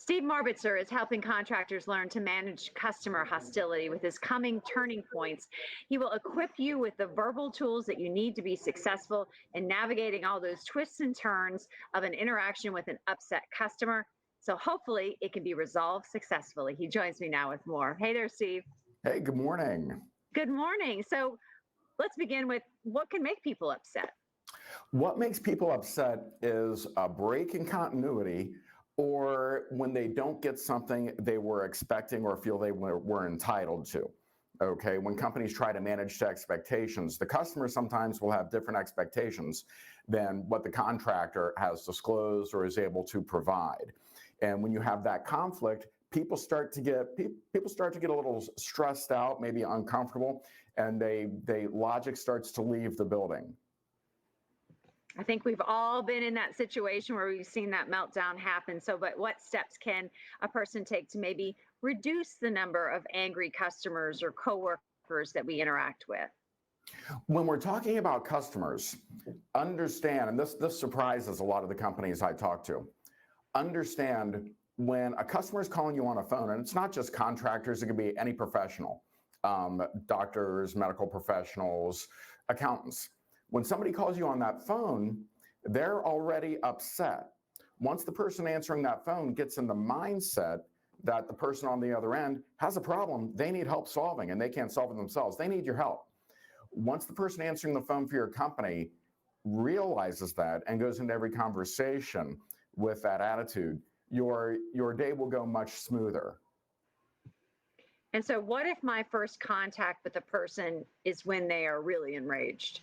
Steve Marbitzer is helping contractors learn to manage customer hostility with his coming turning points. He will equip you with the verbal tools that you need to be successful in navigating all those twists and turns of an interaction with an upset customer. So hopefully it can be resolved successfully. He joins me now with more. Hey there, Steve. Hey, good morning. Good morning. So let's begin with what can make people upset. What makes people upset is a break in continuity or when they don't get something they were expecting or feel they were entitled to. Okay, when companies try to manage to expectations, the customer sometimes will have different expectations than what the contractor has disclosed or is able to provide. And when you have that conflict, people start to get a little stressed out, maybe uncomfortable, and logic starts to leave the building. I think we've all been in that situation where we've seen that meltdown happen. So, but what steps can a person take to maybe reduce the number of angry customers or coworkers that we interact with? When we're talking about customers, understand, and this surprises a lot of the companies I talk to, understand when a customer is calling you on a phone, and it's not just contractors, it could be any professional, doctors, medical professionals, accountants. When somebody calls you on that phone, they're already upset. Once the person answering that phone gets in the mindset that the person on the other end has a problem they need help solving and they can't solve it themselves, they need your help. Once the person answering the phone for your company realizes that and goes into every conversation with that attitude, your day will go much smoother. And so, what if my first contact with a person is when they are really enraged?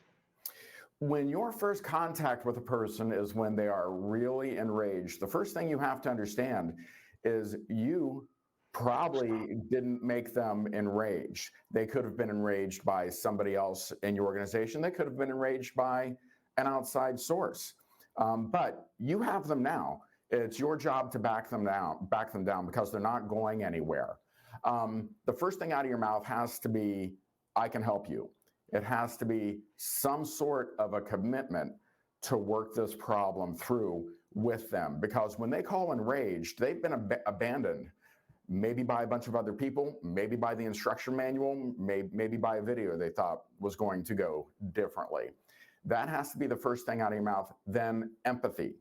When your first contact with a person is when they are really enraged, the first thing you have to understand is you probably didn't make them enraged. They could have been enraged by somebody else in your organization. They could have been enraged by an outside source. But you have them now. It's your job to back them down because they're not going anywhere. The first thing out of your mouth has to be, I can help you. It has to be some sort of a commitment to work this problem through with them. Because when they call enraged, they've been abandoned, maybe by a bunch of other people, maybe by the instruction manual, maybe by a video they thought was going to go differently. That has to be the first thing out of your mouth. Then empathy.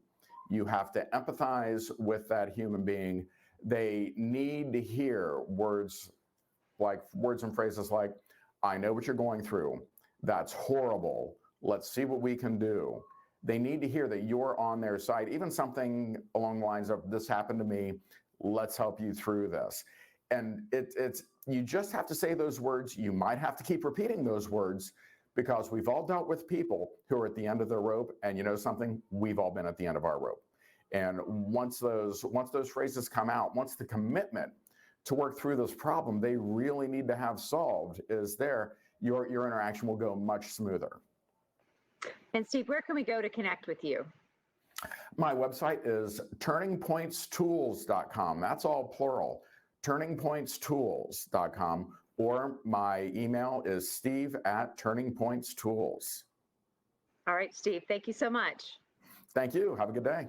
You have to empathize with that human being. They need to hear words and phrases like, I know what you're going through. That's horrible. Let's see what we can do. They need to hear that you're on their side, even something along the lines of, this happened to me. Let's help you through this. And you just have to say those words. You might have to keep repeating those words because we've all dealt with people who are at the end of their rope. And you know something? We've all been at the end of our rope. And once those phrases come out, once the commitment to work through this problem they really need to have solved is there, your interaction will go much smoother. And Steve, where can we go to connect with you? My website is turningpointstools.com. That's all plural, turningpointstools.com. Or my email is steve@turningpointstools. All right, Steve, thank you so much. Thank you. Have a good day.